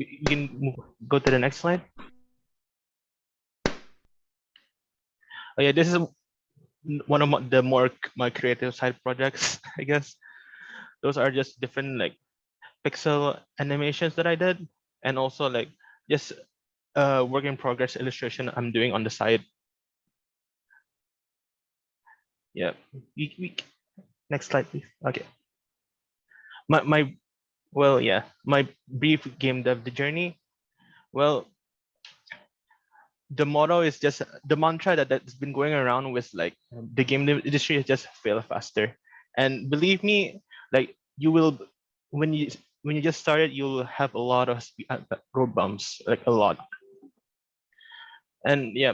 You can go to the next slide. Oh yeah, this is one of the my creative side projects, I guess. Those are just different like pixel animations that I did, and also like just work in progress illustration I'm doing on the side. Yeah. Next slide, please. Okay. My well, yeah, my brief game dev journey. Well, the motto is just the mantra that's been going around with like the game industry is just fail faster. And believe me, like you will when you when you just started, you'll have a lot of road bumps, like a lot. And yeah,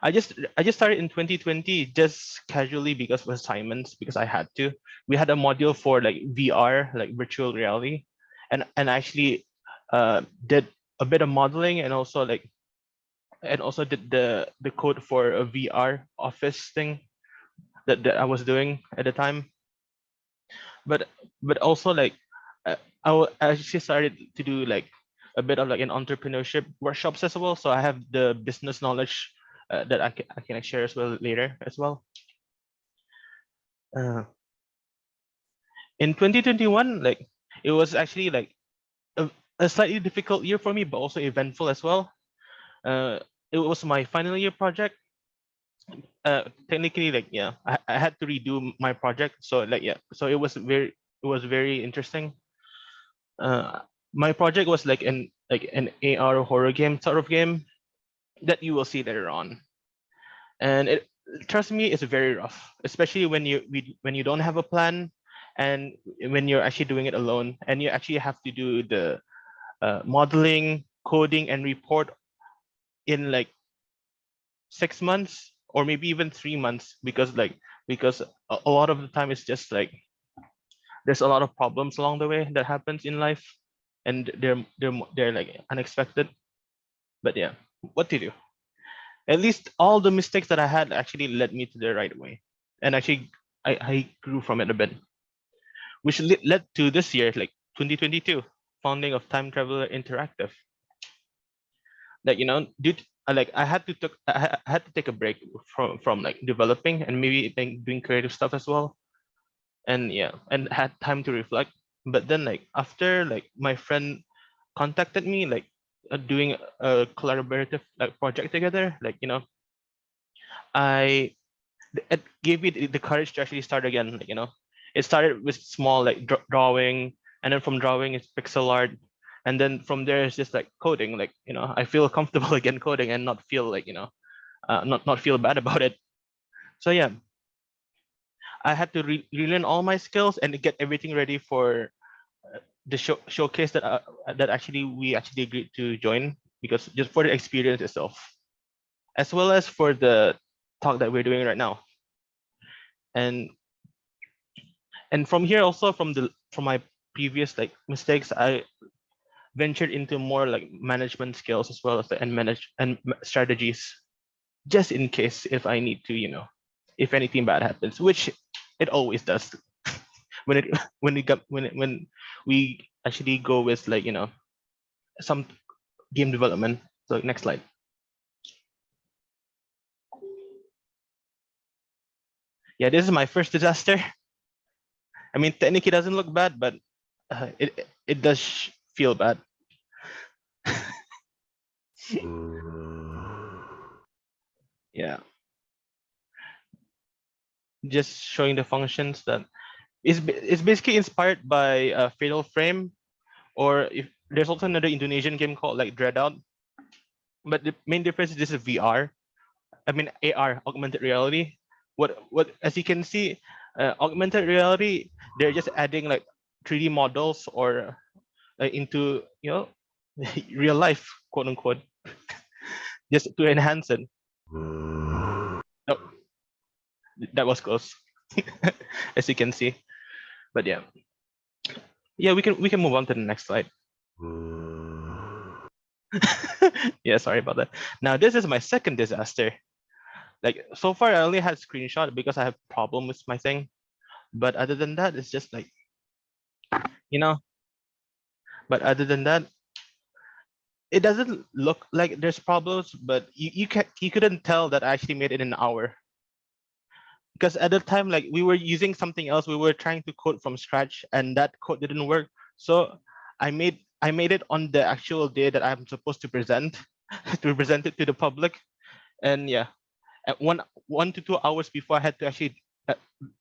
I just started in 2020 just casually because of assignments, because I had to. We had a module for like VR, like virtual reality, and I actually did a bit of modeling, and also did the code for a VR office thing that I was doing at the time. But also like I actually started to do like a bit of like an entrepreneurship workshops as well. So I have the business knowledge that I can share as well later as well. Uh, in 2021, like it was actually like a slightly difficult year for me, but also eventful as well. It was my final year project. Technically, like yeah, I had to redo my project, so like yeah, so it was very interesting. uh my project was like an AR horror game sort of game that you will see later on, and it, trust me, it's very rough, especially when you don't have a plan, and when you're actually doing it alone, and you actually have to do the modeling, coding, and report in like 6 months or maybe even 3 months, because a lot of the time it's just like there's a lot of problems along the way that happens in life, and they're like unexpected. But yeah, what to do? At least all the mistakes that I had actually led me to the right way, and actually I grew from it a bit, which led to this year, like 2022, founding of Time Traveler Interactive. Like due to, like I had to take a break from like developing and maybe like doing creative stuff as well, and yeah, and had time to reflect. But then like after like my friend contacted me, like doing a collaborative like project together, like I it gave me the courage to actually start again. Like it started with small like drawing, and then from drawing it's pixel art, and then from there it's just like coding. Like I feel comfortable again coding and not feel like not feel bad about it. So yeah, I had to relearn all my skills and get everything ready for the showcase that actually we actually agreed to join, because just for the experience itself, as well as for the talk that we're doing right now. And from here also, from my previous like mistakes, I ventured into more like management skills, as well as the and manage and strategies, just in case if I need to, if anything bad happens, which it always does when it when we actually go with like some game development. So next slide. Yeah, this is my first disaster. I mean, technically it doesn't look bad, but it does feel bad. Yeah, just showing the functions that is basically inspired by Fatal Frame, or if there's also another Indonesian game called like Dreadout. But the main difference is this is VR. I mean AR, augmented reality. What as you can see, augmented reality, they're just adding like 3D models or into real life, quote unquote, just to enhance it. Oh, that was close, as you can see. But yeah, we can move on to the next slide. Yeah, sorry about that. Now this is my second disaster. Like so far, I only had screenshot because I have problem with my thing. But other than that, it's just like you know. But other than that, it doesn't look like there's problems, but you couldn't tell that I actually made it in an hour, because at the time like we were using something else. We were trying to code from scratch, and that code didn't work. So I made it on the actual day that I'm supposed to present to present it to the public. And yeah, at 1 to 2 hours before I had to actually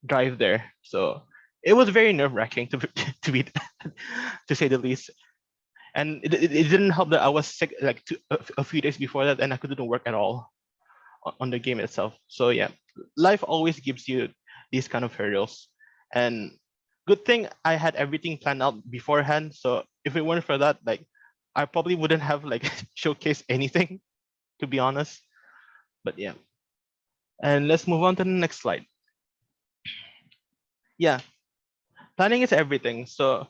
drive there. So it was very nerve wracking to to be to say the least. And it didn't help that I was sick like a few days before that, and I couldn't work at all on the game itself. So yeah, life always gives you these kind of hurdles. And good thing I had everything planned out beforehand. So if it weren't for that, like I probably wouldn't have like showcased anything, to be honest. But yeah. And let's move on to the next slide. Yeah, planning is everything. So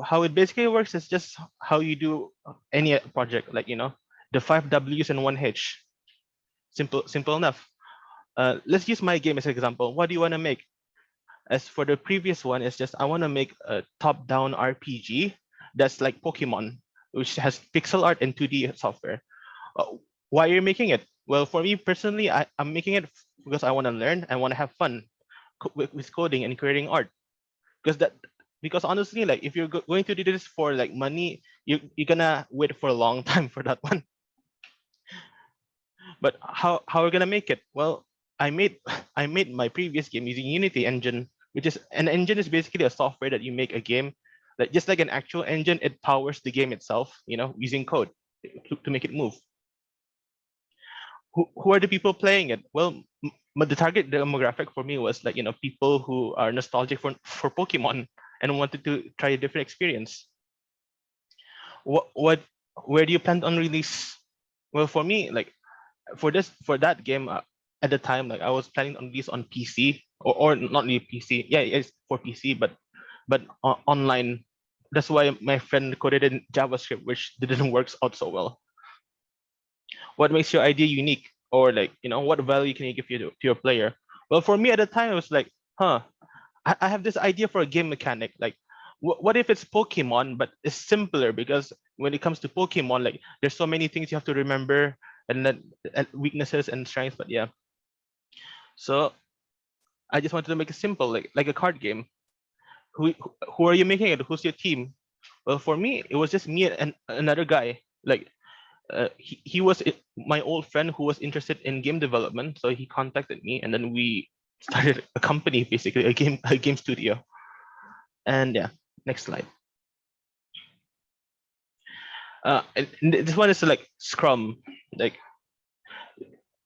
how it basically works is just how you do any project, like the 5 W's and 1 H. Simple enough. Let's use my game as an example. What do you want to make? As for the previous one, it's just I want to make a top-down RPG that's like Pokemon, which has pixel art and 2D software. Why are you making it? Well, for me personally, I'm making it because I want to learn and want to have fun with coding and creating art. Because honestly, like if you're going to do this for like money, you're gonna wait for a long time for that one. But how are we gonna make it? Well, I made I made my previous game using Unity engine, which is an engine is basically a software that you make a game that just like an actual engine, it powers the game itself, using code to make it move. Who are the people playing it? Well, the target demographic for me was like people who are nostalgic for Pokemon and wanted to try a different experience. What where do you plan on release? Well, for me, like for that game, at the time, like I was planning on release on PC, or not really PC. Yeah, it's for PC, but online. That's why my friend coded in JavaScript, which didn't work out so well. What makes your idea unique, or like what value can you give to your player? Well, for me at the time, it was like, I have this idea for a game mechanic. Like, what if it's Pokemon, but it's simpler? Because when it comes to Pokemon, like there's so many things you have to remember, and then weaknesses and strengths. But yeah, so I just wanted to make it simple, like a card game. Who are you making it? Who's your team? Well, for me, it was just me and another guy. Like, he was my old friend who was interested in game development, so he contacted me, and then we started a company, basically a game studio. And yeah, next slide. And this one is like Scrum. Like,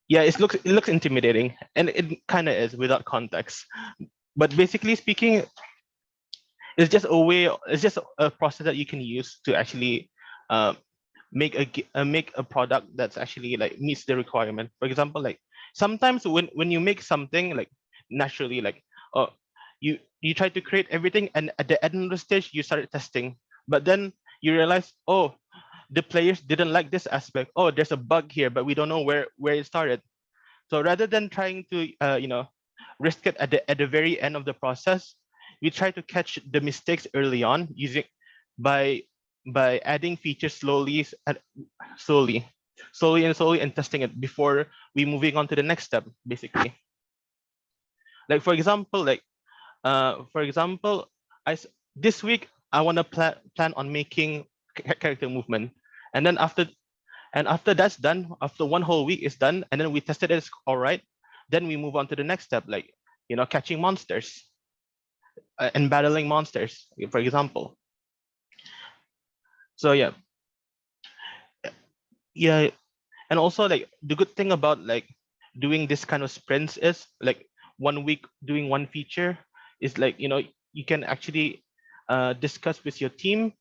yeah, it looks intimidating, and it kind of is without context. But basically speaking, it's just a process that you can use to actually uh, make a product that's actually like meets the requirement. For example, like sometimes when you make something, like naturally, like uh, you try to create everything, and at the end of the stage you started testing, but then you realize, oh, the players didn't like this aspect. Oh, there's a bug here, but we don't know where it started. So rather than trying to risk it at the very end of the process, we try to catch the mistakes early on using by by adding features slowly, slowly and testing it before we moving on to the next step, basically. Like for example, this week I want to plan on making character movement, and then after that's done, after one whole week is done, and then we tested it, it's all right, then we move on to the next step, like catching monsters, and battling monsters, for example. So yeah, and also like the good thing about like doing this kind of sprints is like 1 week doing one feature is like you can actually discuss with your team,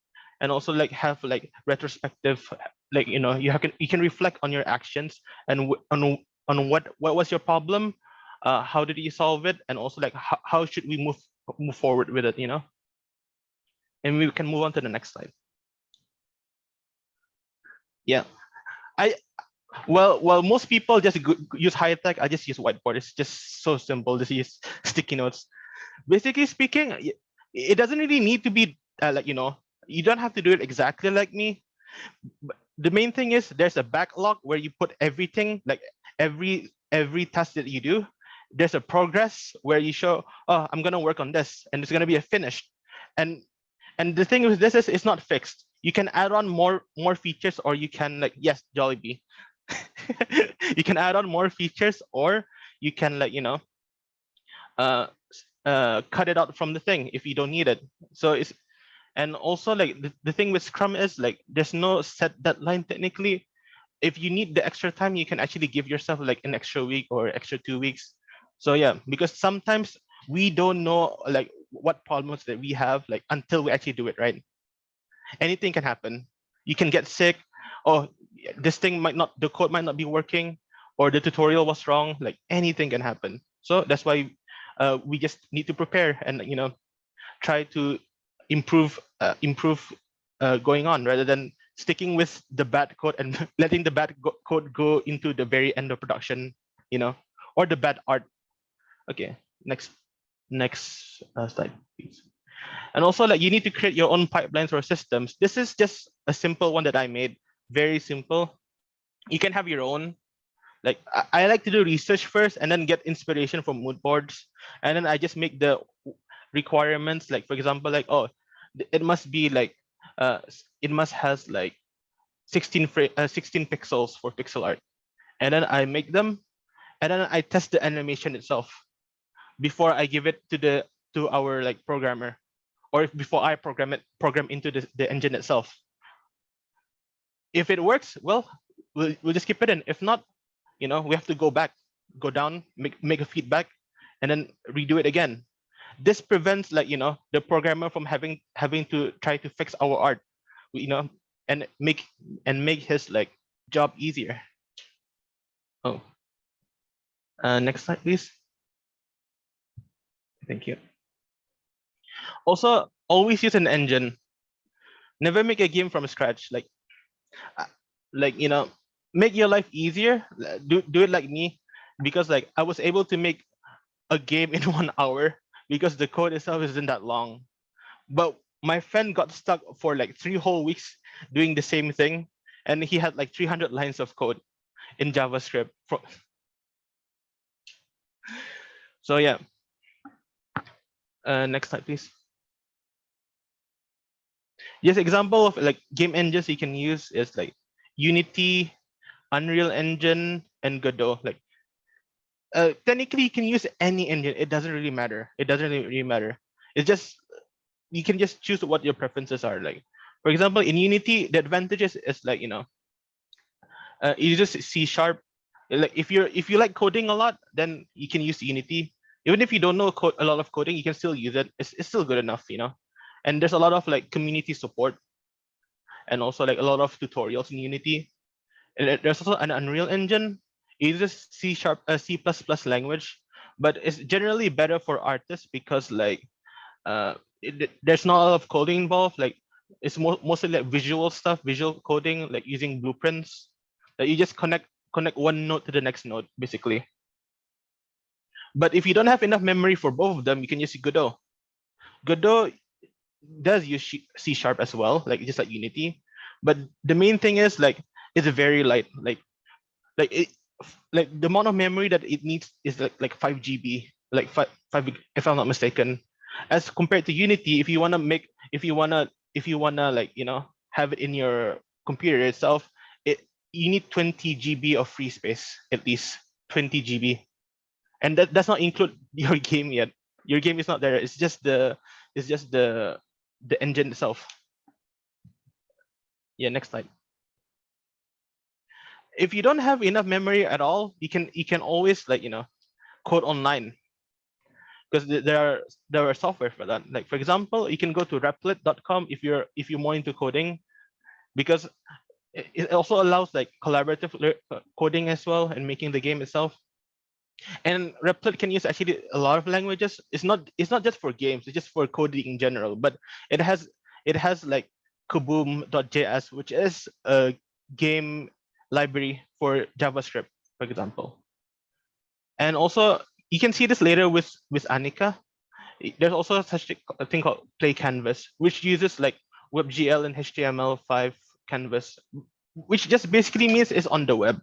and also like have like retrospective, like you can reflect on your actions, and on what was your problem, how did you solve it, and also like how should we move forward with it, and we can move on to the next slide. Yeah, I well, most people just use high tech. I just use whiteboard. It's just so simple. Just use sticky notes. Basically speaking, it doesn't really need to be like You don't have to do it exactly like me. But the main thing is there's a backlog where you put everything, like every task that you do. There's a progress where you show, oh, I'm gonna work on this, and it's gonna be a finished. And the thing with this is it's not fixed. You can add on more features, or you can, like, yes, Jollibee. You can add on more features, or you can, like, uh, cut it out from the thing if you don't need it. So it's, and also, like, the thing with Scrum is, like, there's no set deadline technically. If you need the extra time, you can actually give yourself like an extra week or extra 2 weeks. So yeah, because sometimes we don't know, like, what problems that we have, like, until we actually do it, right? Anything can happen. You can get sick, or this thing might not, the code might not be working, or the tutorial was wrong. Like, anything can happen. So that's why we just need to prepare and, try to improve going on, rather than sticking with the bad code and letting the code go into the very end of production, or the bad art. Okay, next slide, please. And also, like, you need to create your own pipelines or systems. This is just a simple one that I made, very simple. You can have your own. Like, I like to do research first and then get inspiration from mood boards, and then I just make the requirements. Like, for example, like, oh, it must be like, it must has like 16 pixels for pixel art, and then I make them, and then I test the animation itself before I give it to our, like, programmer, or before I program into the engine itself. If it works, well, we'll just keep it in. If not, we have to go down, make a feedback, and then redo it again. This prevents, like, the programmer from having to try to fix our art, and make his, like, job easier. Oh, next slide, please. Thank you. Also, always use an engine. Never make a game from scratch. Uh, like, make your life easier. Do it like me, because, like, I was able to make a game in 1 hour because the code itself isn't that long. But my friend got stuck for like 3 whole weeks doing the same thing, and he had like 300 lines of code in JavaScript. So yeah, next slide, please. Just example of, like, game engines you can use is like Unity, Unreal Engine, and Godot. Like, technically you can use any engine. It doesn't really matter. It's just, you can just choose what your preferences are. Like, for example, in Unity, the advantages is, like, you just C#. Like, if you like coding a lot, then you can use Unity. Even if you don't know a lot of coding, you can still use it. It's still good enough, And there's a lot of, like, community support, and also, like, a lot of tutorials in Unity. And there's also an Unreal Engine. It uses C++ language, but it's generally better for artists because, like, there's not a lot of coding involved. Like, it's mostly like visual stuff, visual coding, like using blueprints. That you just connect one node to the next node, basically. But if you don't have enough memory for both of them, you can use Godot. Godot does use C# as well, like, just like Unity. But the main thing is, like, it's very light. It, like, the amount of memory that it needs is like 5 GB, like five, if I'm not mistaken. As compared to Unity, if you wanna like, have it in your computer itself, you need 20 GB of free space, at least 20 GB, and that does not include your game yet. Your game is not there. It's just the engine itself. Yeah, next slide. If you don't have enough memory at all, you can always, like, code online, because there are software for that. Like, for example, you can go to replit.com if you're more into coding, because it also allows, like, collaborative coding as well, and making the game itself. And Replit can use actually a lot of languages. It's not just for games, it's just for coding in general. But it has like kaboom.js, which is a game library for JavaScript, for example. And also, you can see this later with Anika. There's also such a thing called Play Canvas, which uses, like, WebGL and HTML5 canvas, which just basically means it's on the web.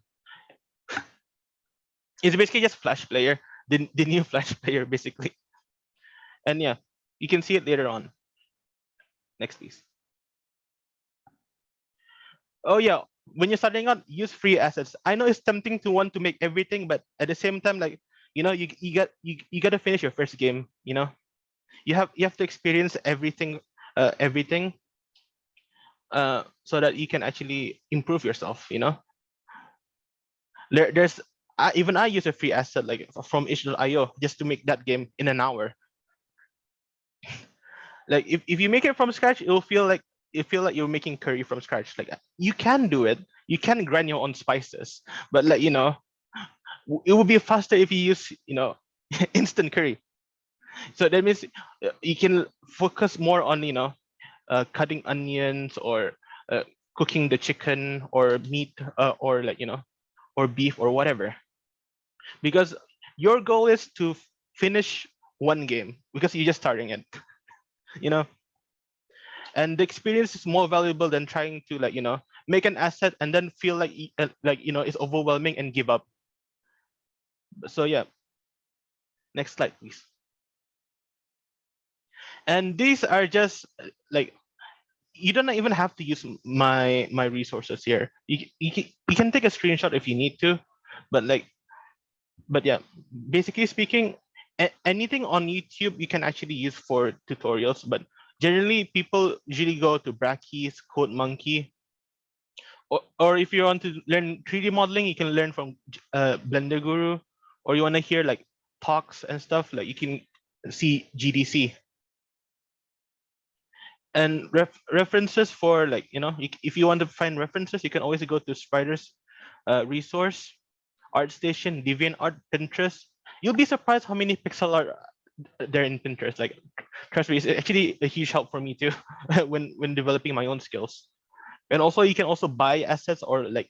It's basically just Flash Player, the new Flash Player basically. And yeah, you can see it later on. Next, please. Oh yeah, when you're starting out, use free assets. I know it's tempting to want to make everything, but at the same time, like, you know, you got to finish your first game. You know, you have to experience everything, everything, so that you can actually improve yourself. You know, there's even I use a free asset like from itch.io just to make that game in an hour. Like if you make it from scratch, it'll feel like you're making curry from scratch. Like you can do it, you can grind your own spices, but like you know, it would be faster if you use instant curry. So that means you can focus more on cutting onions or cooking the chicken or meat or like or beef or whatever, because your goal is to finish one game because you're just starting it. you know and the experience is more valuable than trying to like make an asset and then feel like it's overwhelming and give up. So yeah, next slide please. And these are just like, you don't even have to use my resources here. You can take a screenshot if you need to, but yeah, basically speaking, anything on YouTube you can actually use for tutorials, but generally people usually go to Brackeys, Code Monkey, or if you want to learn 3D modeling, you can learn from Blender Guru, or you want to hear like talks and stuff, like you can see GDC. And references for like if you want to find references, you can always go to Spider's resource, ArtStation, DeviantArt, Pinterest. You'll be surprised how many pixel art there in Pinterest. Like, trust me, it's actually a huge help for me too when developing my own skills. And also, you can also buy assets or like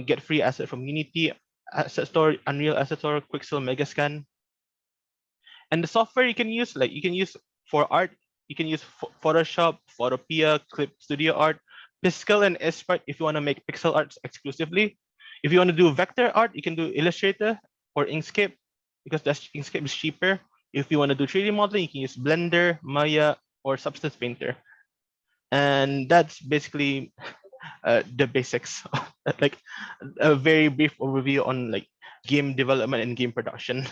get free asset from Unity Asset Store, Unreal Asset Store, Quixel, Megascan. And the software you can use, like you can use for art, you can use Photoshop, Photopea, Clip Studio Art, Piskel, and Sprite if you want to make pixel arts exclusively. If you want to do vector art, you can do Illustrator or Inkscape, because Inkscape is cheaper. If you want to do 3D modeling, you can use Blender, Maya, or Substance Painter. And that's basically the basics, like a very brief overview on like game development and game production.